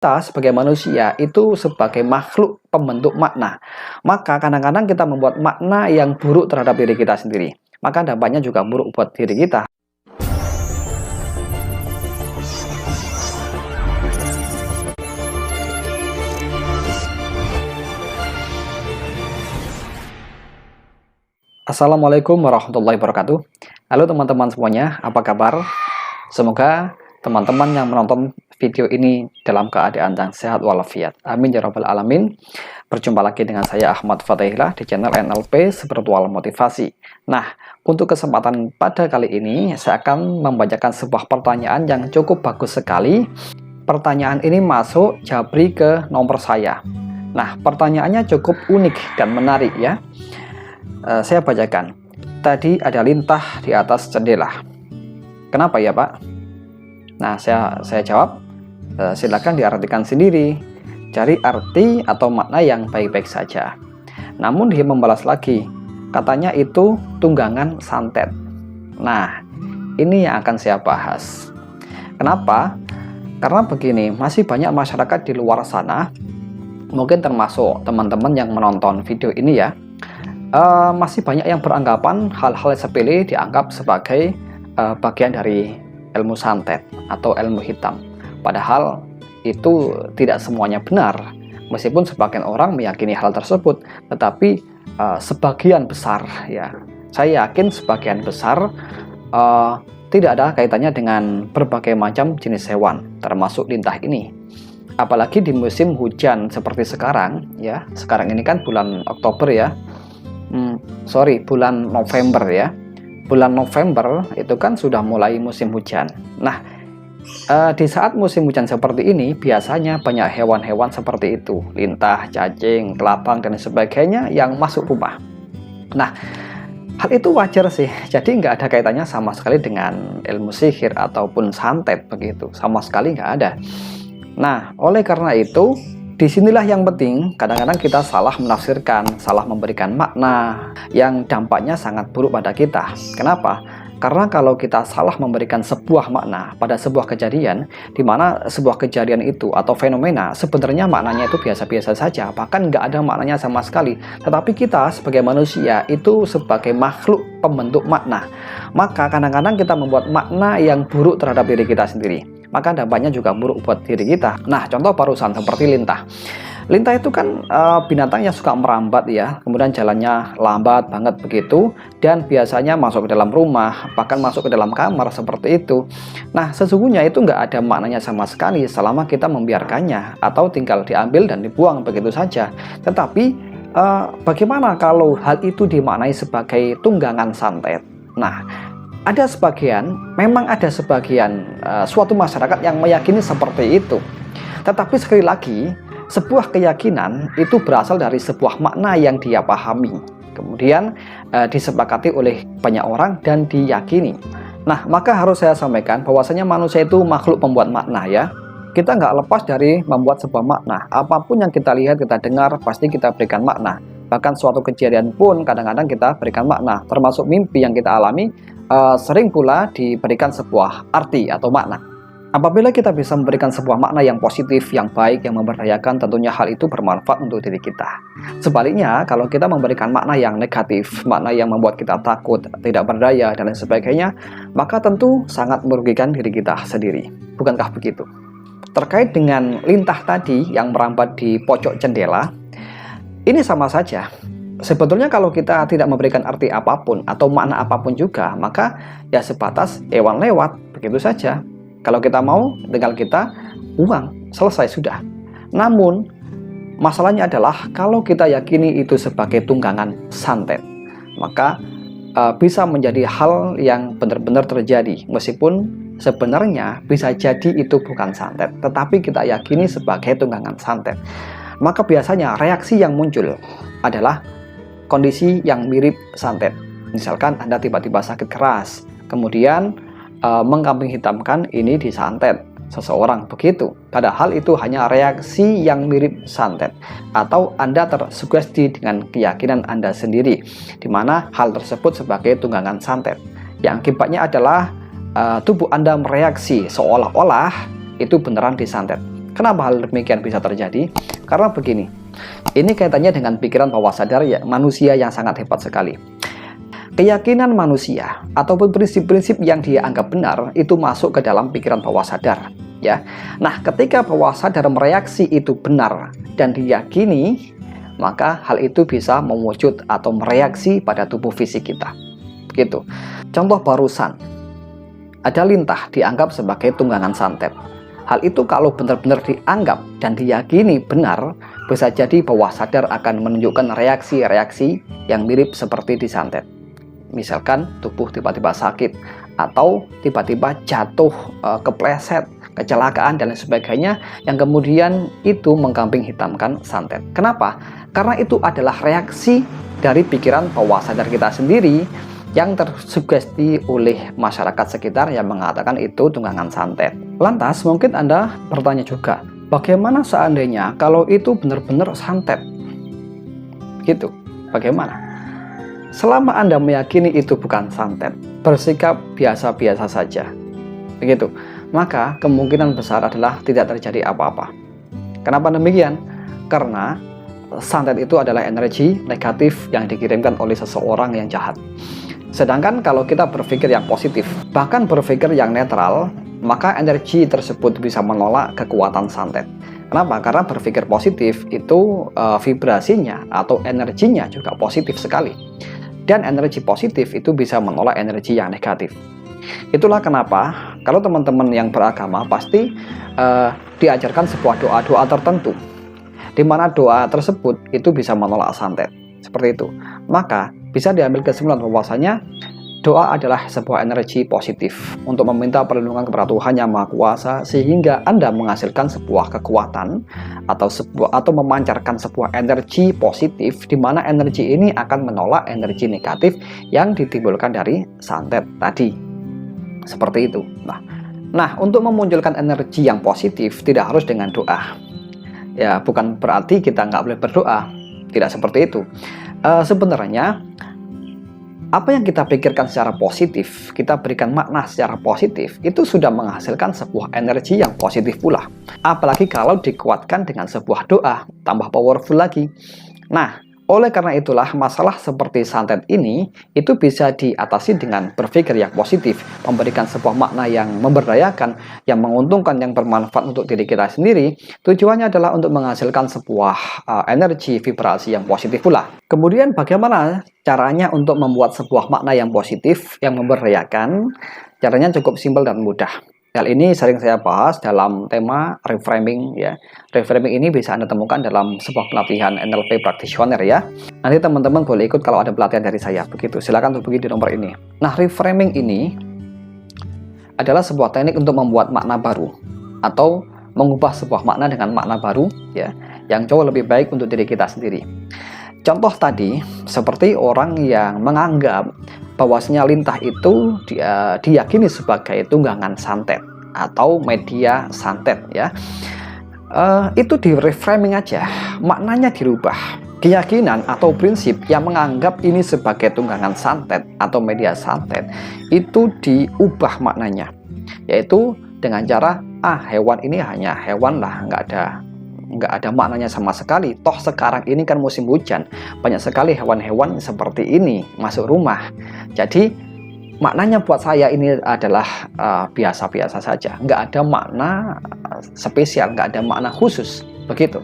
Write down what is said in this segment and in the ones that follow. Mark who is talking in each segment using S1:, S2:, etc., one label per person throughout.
S1: Kita sebagai manusia itu sebagai makhluk pembentuk makna. Maka kadang-kadang kita membuat makna yang buruk terhadap diri kita sendiri. Maka dampaknya juga buruk buat diri kita. Assalamualaikum warahmatullahi wabarakatuh. Halo teman-teman semuanya, apa kabar? Semoga teman-teman yang menonton video ini dalam keadaan yang sehat walafiat. Amin ya rabbal alamin. Berjumpa lagi dengan saya Ahmad Fatahillah di channel NLP Spiritual Motivasi. Nah, untuk kesempatan pada kali ini saya akan membacakan sebuah pertanyaan yang cukup bagus sekali. Pertanyaan ini masuk Jabri ke nomor saya. Nah, pertanyaannya cukup unik dan menarik ya. Saya bacakan. Tadi ada lintah di atas jendela. Kenapa ya Pak? Nah, saya jawab, silakan diartikan sendiri. Cari arti atau makna yang baik-baik saja. Namun dia membalas lagi, katanya itu tunggangan santet. Nah, ini yang akan saya bahas. Kenapa? Karena begini, masih banyak masyarakat di luar sana, mungkin termasuk teman-teman yang menonton video ini ya, masih banyak yang beranggapan hal-hal sepele dianggap sebagai bagian dari ilmu santet atau ilmu hitam. Padahal itu tidak semuanya benar. Meskipun sebagian orang meyakini hal tersebut, tetapi sebagian besar ya, saya yakin sebagian besar tidak ada kaitannya dengan berbagai macam jenis hewan, termasuk lintah ini. Apalagi di musim hujan seperti sekarang ya. Sekarang ini kan bulan Oktober ya. Bulan November ya. Bulan November itu kan sudah mulai musim hujan. Nah, di saat musim hujan seperti ini biasanya banyak hewan-hewan seperti itu, lintah, cacing, kelabang dan sebagainya yang masuk rumah. Nah, hal itu wajar sih. Jadi nggak ada kaitannya sama sekali dengan ilmu sihir ataupun santet begitu, sama sekali nggak ada. Nah, oleh karena itu disinilah yang penting, kadang-kadang kita salah menafsirkan, salah memberikan makna yang dampaknya sangat buruk pada kita. Kenapa? Karena kalau kita salah memberikan sebuah makna pada sebuah kejadian, di mana sebuah kejadian itu atau fenomena sebenarnya maknanya itu biasa-biasa saja, bahkan nggak ada maknanya sama sekali. Tetapi kita sebagai manusia itu sebagai makhluk pembentuk makna. Maka kadang-kadang kita membuat makna yang buruk terhadap diri kita sendiri. Maka dampaknya juga buruk buat diri kita. Nah, contoh barusan seperti lintah. Lintah itu kan binatang yang suka merambat ya, kemudian jalannya lambat banget begitu, dan biasanya masuk ke dalam rumah, bahkan masuk ke dalam kamar seperti itu. Nah, sesungguhnya itu nggak ada maknanya sama sekali selama kita membiarkannya, atau tinggal diambil dan dibuang begitu saja. Tetapi bagaimana kalau hal itu dimaknai sebagai tunggangan santet? Nah, memang ada sebagian suatu masyarakat yang meyakini seperti itu. Tetapi sekali lagi, sebuah keyakinan itu berasal dari sebuah makna yang dia pahami, kemudian disepakati oleh banyak orang dan diyakini. Nah, maka harus saya sampaikan bahwasanya manusia itu makhluk pembuat makna ya. Kita nggak lepas dari membuat sebuah makna. Apapun yang kita lihat, kita dengar, pasti kita berikan makna. Bahkan suatu kejadian pun kadang-kadang kita berikan makna, termasuk mimpi yang kita alami, sering pula diberikan sebuah arti atau makna. Apabila kita bisa memberikan sebuah makna yang positif, yang baik, yang memberdayakan, tentunya hal itu bermanfaat untuk diri kita. Sebaliknya, kalau kita memberikan makna yang negatif, makna yang membuat kita takut, tidak berdaya, dan lain sebagainya, maka tentu sangat merugikan diri kita sendiri. Bukankah begitu? Terkait dengan lintah tadi yang merambat di pojok jendela, ini sama saja. Sebetulnya kalau kita tidak memberikan arti apapun atau makna apapun juga, maka ya sebatas hewan lewat, begitu saja. Kalau kita mau, tinggal kita buang, selesai sudah. Namun, masalahnya adalah kalau kita yakini itu sebagai tunggangan santet, maka bisa menjadi hal yang benar-benar terjadi. Meskipun sebenarnya bisa jadi itu bukan santet, tetapi kita yakini sebagai tunggangan santet. Maka biasanya reaksi yang muncul adalah kondisi yang mirip santet. Misalkan Anda tiba-tiba sakit keras, kemudian mengkambing hitamkan ini disantet seseorang begitu. Padahal itu hanya reaksi yang mirip santet, atau Anda tersugesti dengan keyakinan Anda sendiri, di mana hal tersebut sebagai tunggangan santet. Yang akibatnya adalah tubuh Anda mereaksi seolah-olah itu beneran disantet. Kenapa hal demikian bisa terjadi? Karena begini, ini kaitannya dengan pikiran bawah sadar ya, manusia yang sangat hebat sekali. Keyakinan manusia ataupun prinsip-prinsip yang dia anggap benar itu masuk ke dalam pikiran bawah sadar ya. Nah, ketika bawah sadar mereaksi itu benar dan diyakini, maka hal itu bisa mewujud atau mereaksi pada tubuh fisik kita. Begitu. Contoh barusan, ada lintah dianggap sebagai tunggangan santet. Hal itu kalau benar-benar dianggap dan diyakini benar, bisa jadi bawah sadar akan menunjukkan reaksi-reaksi yang mirip seperti disantet. Misalkan tubuh tiba-tiba sakit, atau tiba-tiba jatuh, kepleset, kecelakaan, dan lain sebagainya, yang kemudian itu mengkambing hitamkan santet. Kenapa? Karena itu adalah reaksi dari pikiran bawah sadar kita sendiri yang tersugesti oleh masyarakat sekitar yang mengatakan itu tunggangan santet. Lantas mungkin Anda bertanya juga, bagaimana seandainya kalau itu benar-benar santet? Gitu, bagaimana? Selama Anda meyakini itu bukan santet, bersikap biasa-biasa saja, begitu, maka kemungkinan besar adalah tidak terjadi apa-apa. Kenapa demikian? Karena santet itu adalah energi negatif yang dikirimkan oleh seseorang yang jahat. Sedangkan kalau kita berpikir yang positif, bahkan berpikir yang netral, maka energi tersebut bisa menolak kekuatan santet. Kenapa? Karena berpikir positif itu vibrasinya atau energinya juga positif sekali. Dan energi positif itu bisa menolak energi yang negatif. Itulah kenapa kalau teman-teman yang beragama pasti diajarkan sebuah doa-doa tertentu, di mana doa tersebut itu bisa menolak santet. Seperti itu. Maka bisa diambil kesimpulan bahwasanya doa adalah sebuah energi positif untuk meminta perlindungan kepada Tuhan Yang Maha Kuasa, sehingga Anda menghasilkan sebuah kekuatan atau memancarkan sebuah energi positif, di mana energi ini akan menolak energi negatif yang ditimbulkan dari santet tadi. Seperti itu. Nah, untuk memunculkan energi yang positif tidak harus dengan doa. Ya, bukan berarti kita nggak boleh berdoa. Tidak seperti itu. Sebenarnya apa yang kita pikirkan secara positif, kita berikan makna secara positif, itu sudah menghasilkan sebuah energi yang positif pula. Apalagi kalau dikuatkan dengan sebuah doa, tambah powerful lagi. Nah, oleh karena itulah masalah seperti santet ini, itu bisa diatasi dengan berpikir yang positif, memberikan sebuah makna yang memberdayakan, yang menguntungkan, yang bermanfaat untuk diri kita sendiri. Tujuannya adalah untuk menghasilkan sebuah energi vibrasi yang positif pula. Kemudian bagaimana caranya untuk membuat sebuah makna yang positif, yang memberdayakan? Caranya cukup simpel dan mudah. Hal ini sering saya bahas dalam tema reframing ya. Reframing ini bisa Anda temukan dalam sebuah pelatihan NLP practitioner ya. Nanti teman-teman boleh ikut kalau ada pelatihan dari saya. Begitu, silakan hubungi di nomor ini. Nah, reframing ini adalah sebuah teknik untuk membuat makna baru atau mengubah sebuah makna dengan makna baru ya, yang jauh lebih baik untuk diri kita sendiri. Contoh tadi seperti orang yang menganggap bahwasanya lintah itu diyakini sebagai tunggangan santet atau media santet ya. Itu di reframing aja, maknanya dirubah. Keyakinan atau prinsip yang menganggap ini sebagai tunggangan santet atau media santet itu diubah maknanya, yaitu dengan cara hewan ini hanya hewan lah, nggak ada maknanya sama sekali. Toh sekarang ini kan musim hujan, banyak sekali hewan-hewan seperti ini masuk rumah. Jadi maknanya buat saya ini adalah biasa-biasa saja, nggak ada makna spesial, nggak ada makna khusus, begitu.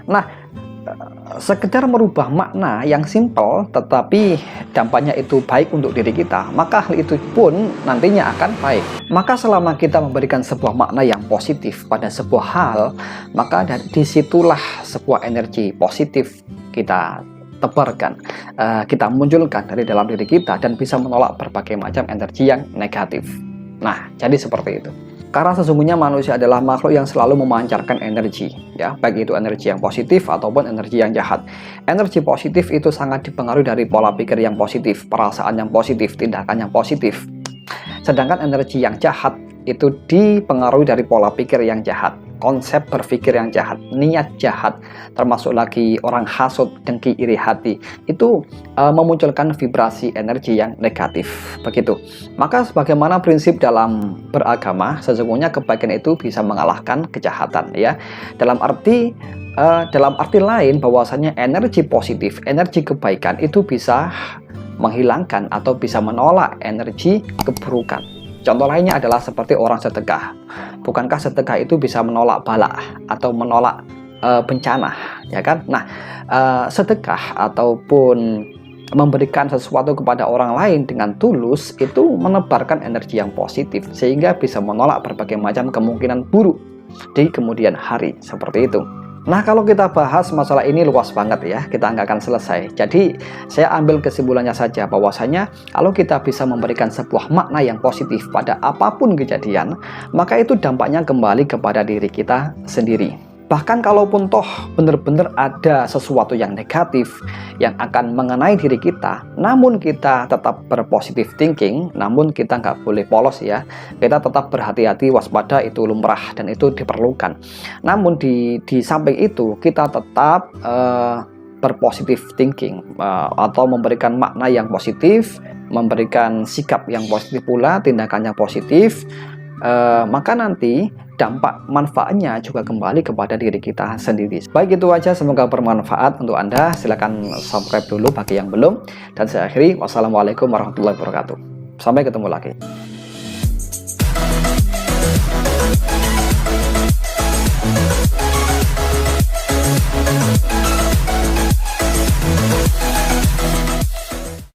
S1: Nah, sekedar merubah makna yang simpel tetapi dampaknya itu baik untuk diri kita, maka hal itu pun nantinya akan baik. Maka selama kita memberikan sebuah makna yang positif pada sebuah hal, maka disitulah sebuah energi positif kita tebarkan, kita munculkan dari dalam diri kita, dan bisa menolak berbagai macam energi yang negatif. Nah, jadi seperti itu. Karena sesungguhnya manusia adalah makhluk yang selalu memancarkan energi, ya, baik itu energi yang positif ataupun energi yang jahat. Energi positif itu sangat dipengaruhi dari pola pikir yang positif, perasaan yang positif, tindakan yang positif. Sedangkan energi yang jahat itu dipengaruhi dari pola pikir yang jahat. konsep berpikir yang jahat, niat jahat, termasuk lagi orang hasut, dengki, iri hati, itu memunculkan vibrasi energi yang negatif. Begitu. Maka sebagaimana prinsip dalam beragama, sesungguhnya kebaikan itu bisa mengalahkan kejahatan, ya. Dalam arti lain bahwasanya energi positif, energi kebaikan itu bisa menghilangkan atau bisa menolak energi keburukan. Contoh lainnya adalah seperti orang sedekah. Bukankah sedekah itu bisa menolak bala atau menolak bencana, ya kan? Nah, sedekah ataupun memberikan sesuatu kepada orang lain dengan tulus itu menebarkan energi yang positif sehingga bisa menolak berbagai macam kemungkinan buruk di kemudian hari, seperti itu. Nah, kalau kita bahas masalah ini luas banget ya, kita nggak akan selesai. Jadi, saya ambil kesimpulannya saja bahwasanya kalau kita bisa memberikan sebuah makna yang positif pada apapun kejadian, maka itu dampaknya kembali kepada diri kita sendiri. Bahkan kalaupun toh benar-benar ada sesuatu yang negatif yang akan mengenai diri kita, namun kita tetap berpositif thinking, namun kita nggak boleh polos ya, kita tetap berhati-hati, waspada, itu lumrah dan itu diperlukan. Namun di samping itu kita tetap berpositif thinking atau memberikan makna yang positif, memberikan sikap yang positif pula, tindakannya positif, maka nanti dampak manfaatnya juga kembali kepada diri kita sendiri. Baik, itu aja, semoga bermanfaat untuk Anda. Silahkan subscribe dulu bagi yang belum, dan saya akhiri, wassalamualaikum warahmatullahi wabarakatuh. Sampai ketemu lagi.